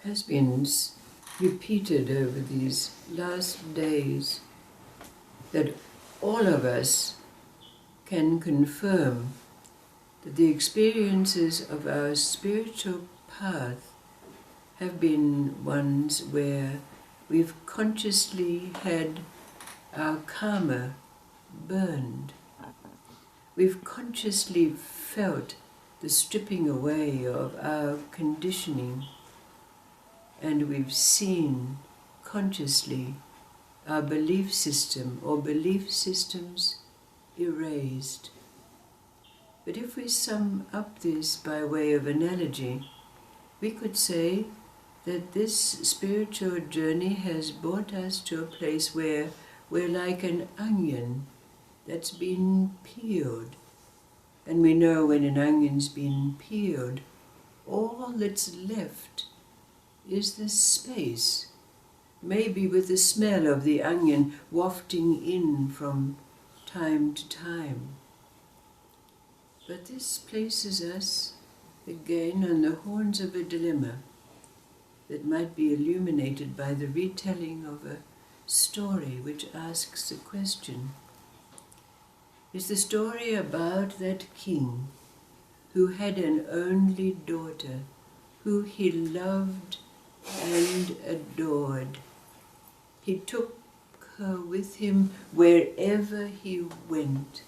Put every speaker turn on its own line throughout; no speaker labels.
has been repeated over these last days, that all of us can confirm that the experiences of our spiritual path have been ones where we've consciously had our karma burned. We've consciously felt the stripping away of our conditioning, and we've seen consciously our belief system or belief systems erased. But if we sum up this by way of analogy, we could say that this spiritual journey has brought us to a place where we're like an onion that's been peeled. And we know when an onion's been peeled, all that's left is the space, maybe with the smell of the onion wafting in from time to time. But this places us again on the horns of a dilemma that might be illuminated by the retelling of a story which asks a question. It's the story about that king who had an only daughter who he loved and adored. He took her with him wherever he went,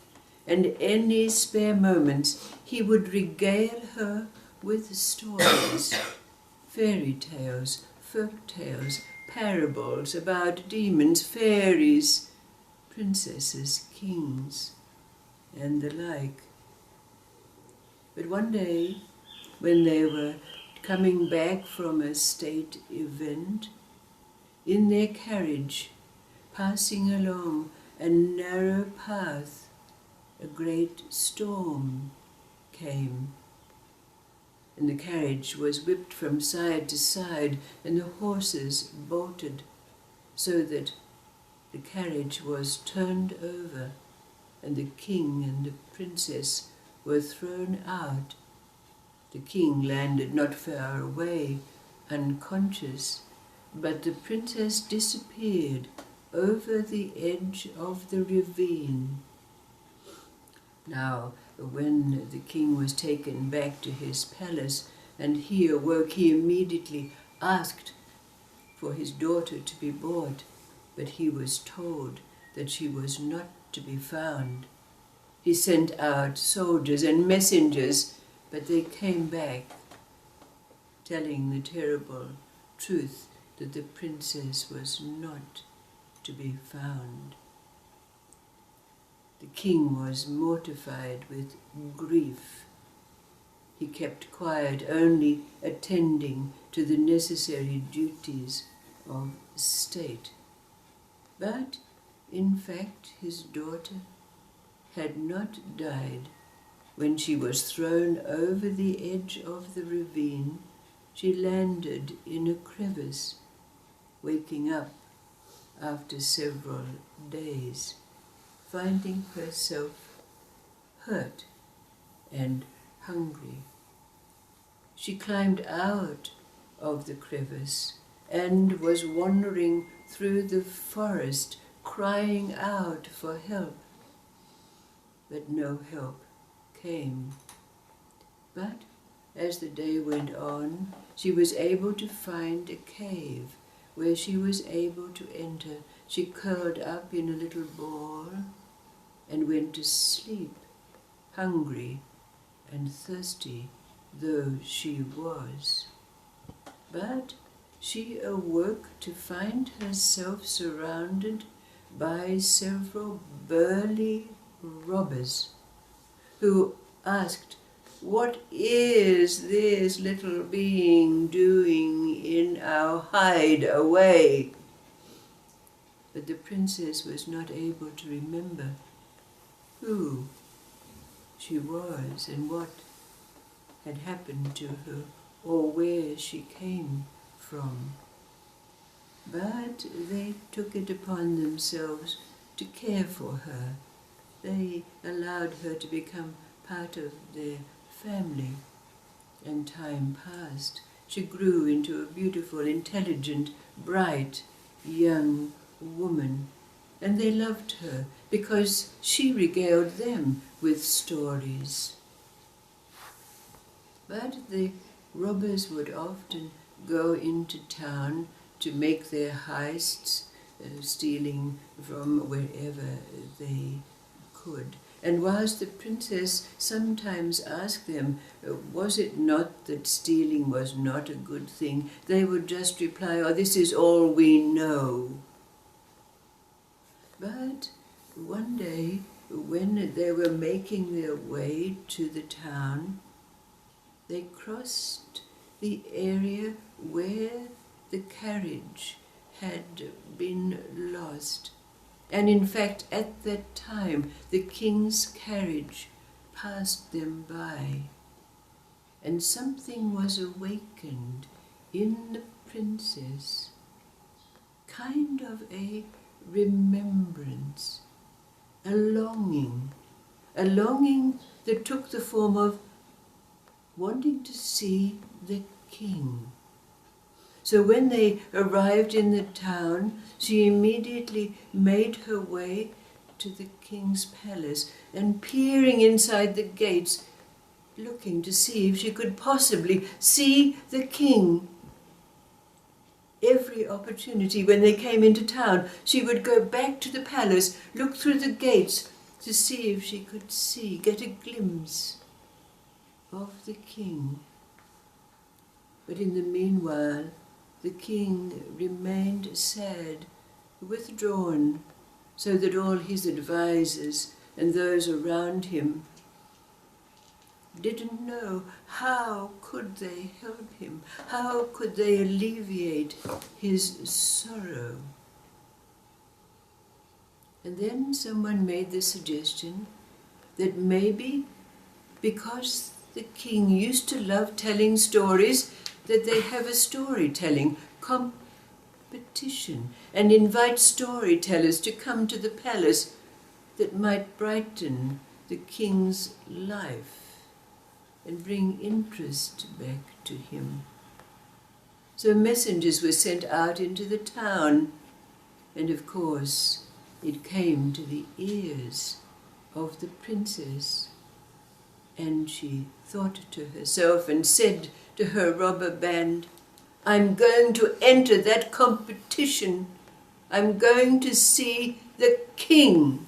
and any spare moments he would regale her with stories, fairy tales, folk tales, parables about demons, fairies, princesses, kings, and the like. But one day, when they were coming back from a state event, in their carriage, passing along a narrow path, a great storm came, and the carriage was whipped from side to side, and the horses bolted, so that the carriage was turned over, and the king and the princess were thrown out. The king landed not far away, unconscious, but the princess disappeared over the edge of the ravine. Now, when the king was taken back to his palace and he awoke, he immediately asked for his daughter to be brought, but he was told that she was not to be found. He sent out soldiers and messengers, but they came back telling the terrible truth that the princess was not to be found. The king was mortified with grief. He kept quiet, only attending to the necessary duties of state. But, in fact, his daughter had not died. When she was thrown over the edge of the ravine, she landed in a crevice, waking up after several days, finding herself hurt and hungry. She climbed out of the crevice and was wandering through the forest, crying out for help. But no help came. But as the day went on, she was able to find a cave where she was able to enter. She curled up in a little ball and went to sleep, hungry and thirsty though she was. But she awoke to find herself surrounded by several burly robbers who asked, "What is this little being doing in our hideaway?" But the princess was not able to remember who she was and what had happened to her or where she came from. But they took it upon themselves to care for her. They allowed her to become part of their family, and time passed. she grew into a beautiful, intelligent, bright, young woman. And they loved her because she regaled them with stories. But the robbers would often go into town to make their heists, stealing from wherever they could. And whilst the princess sometimes asked them, was it not that stealing was not a good thing, they would just reply, "Oh, this is all we know." But one day, when they were making their way to the town, they crossed the area where the carriage had been lost. And in fact, at that time, the king's carriage passed them by. And something was awakened in the princess, kind of a remembrance, a longing that took the form of wanting to see the king. So when they arrived in the town, she immediately made her way to the king's palace, and peering inside the gates, looking to see if she could possibly see the king. Every opportunity when they came into town, she would go back to the palace, look through the gates to see if she could get a glimpse of the king. But in the meanwhile, the king remained sad, withdrawn, so that all his advisers and those around him didn't know how could they help him, how could they alleviate his sorrow. And then someone made the suggestion that maybe because the king used to love telling stories, that they have a storytelling competition and invite storytellers to come to the palace that might brighten the king's life and bring interest back to him. So messengers were sent out into the town, and of course it came to the ears of the princess. And she thought to herself and said to her robber band, "I'm going to enter that competition. I'm going to see the king."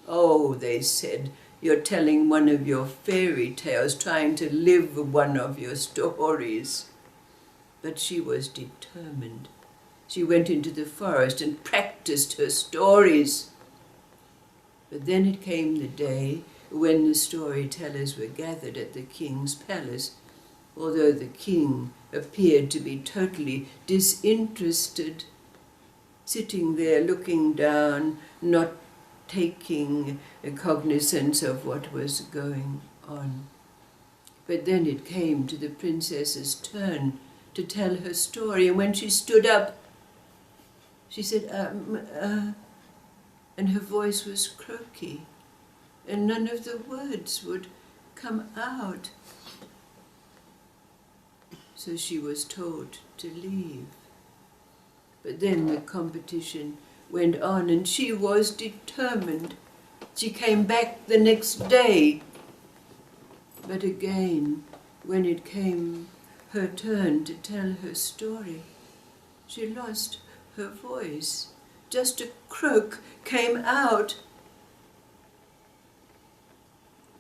"Oh," they said, "you're telling one of your fairy tales, trying to live one of your stories." But she was determined. She went into the forest and practiced her stories. But then it came the day when the storytellers were gathered at the king's palace, although the king appeared to be totally disinterested, sitting there looking down, not taking cognizance of what was going on. But then it came to the princess's turn to tell her story, and when she stood up, she said, and her voice was croaky, and none of the words would come out. So she was told to leave. But then the competition went on, and she was determined. She came back the next day. But again, when it came her turn to tell her story, she lost her voice. Just a croak came out.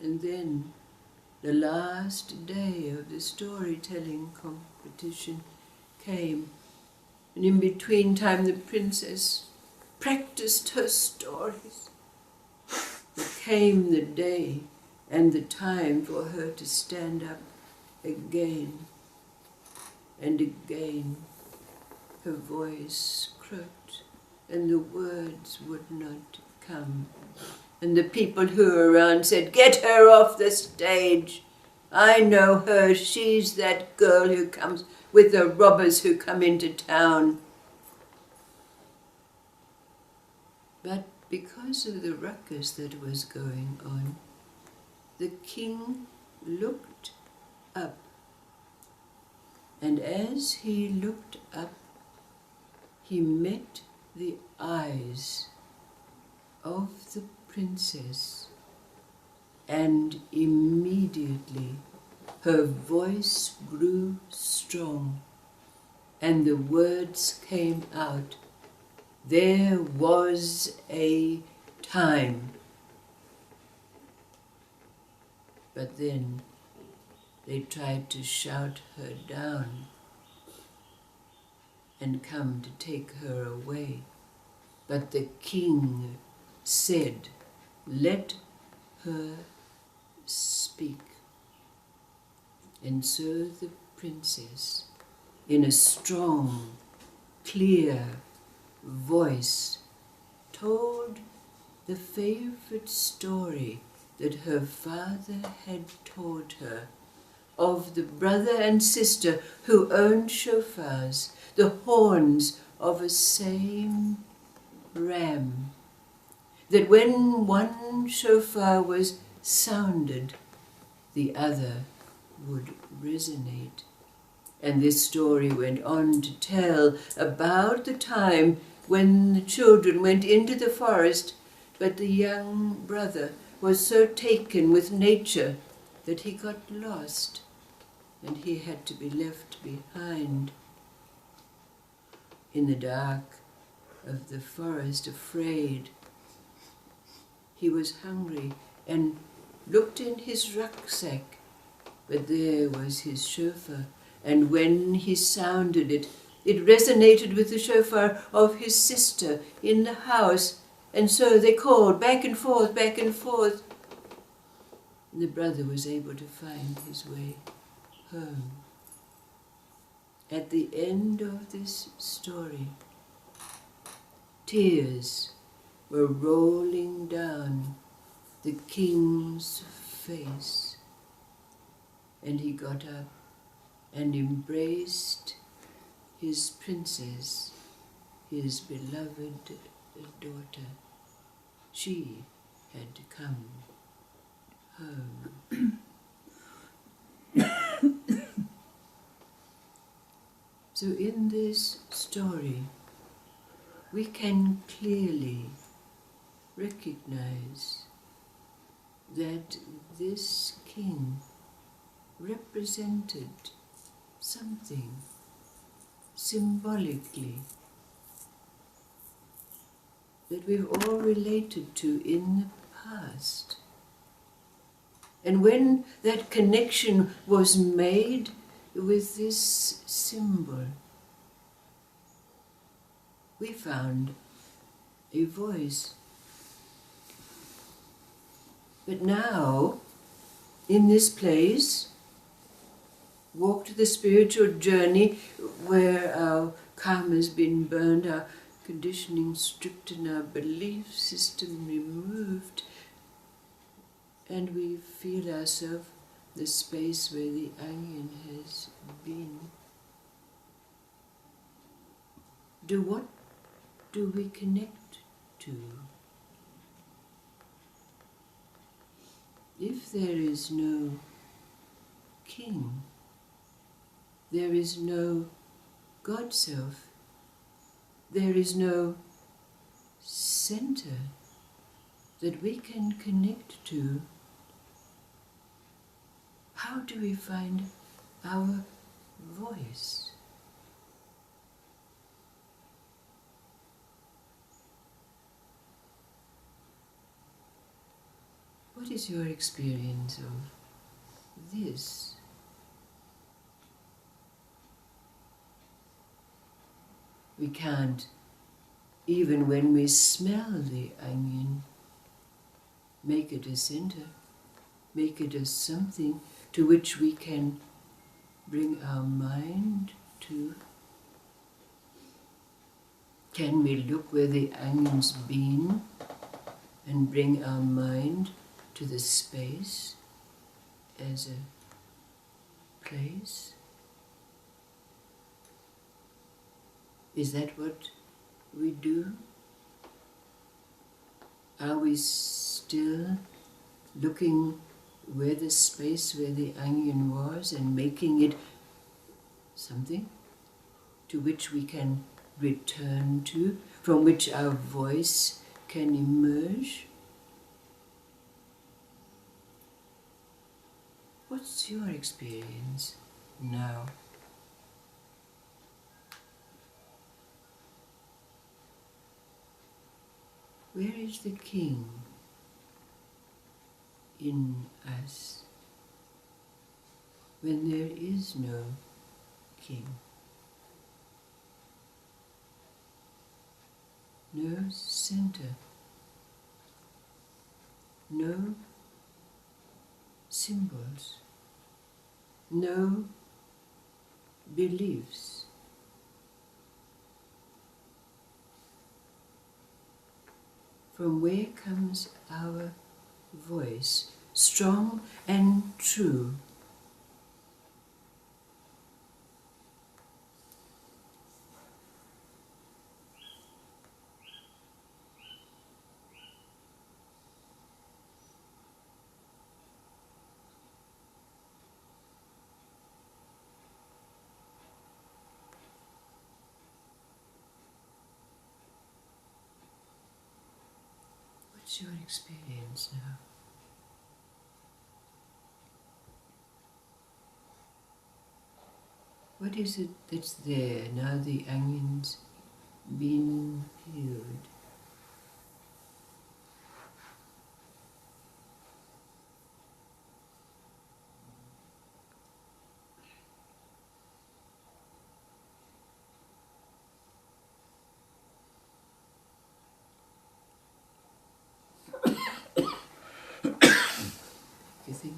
And then the last day of the storytelling competition came, and in between time the princess practiced her stories. It came the day and the time for her to stand up again, and again her voice croaked and the words would not come. And the people who were around said, "Get her off the stage. I know her. She's that girl who comes with the robbers who come into town." But because of the ruckus that was going on, the king looked up, And as he looked up, he met the eyes of the princess, and immediately her voice grew strong, and the words came out, "There was a time." But then they tried to shout her down and come to take her away. But the king said, "Let her speak." And so the princess, in a strong, clear voice, told the favorite story that her father had taught her of the brother and sister who owned shofars, the horns of a same ram, that when one shofar was sounded, the other would resonate. And this story went on to tell about the time when the children went into the forest, but the young brother was so taken with nature that he got lost, and he had to be left behind in the dark of the forest, afraid. He was hungry and looked in his rucksack, but there was his shofar, and when he sounded it, it resonated with the shofar of his sister in the house, and so they called back and forth, back and forth. And the brother was able to find his way home. At the end of this story, tears were rolling down the king's face, and he got up and embraced his princess, his beloved daughter. She had to come home. So in this story, we can clearly recognize that this king represented something symbolically that we've all related to in the past. And when that connection was made with this symbol, we found a voice. But now, in this place, walked the spiritual journey where our karma has been burned, our conditioning stripped, and our belief system removed, and we feel ourselves the space where the onion has been. What do we connect to? If there is no king, there is no God Self, there is no center that we can connect to. How do we find our voice? What is your experience of this? We can't, even when we smell the onion, make it a center, make it a something to which we can bring our mind to. Can we look where the onion's been and bring our mind to the space as a place? Is that what we do? Are we still looking where the space where the onion was and making it something to which we can return to, from which our voice can emerge? What's your experience now? Where is the king in us when there is no king? No center, no symbols, no beliefs. From where comes our voice, strong and true? What's your experience now? What is it that's there now the onion's been peeled? You think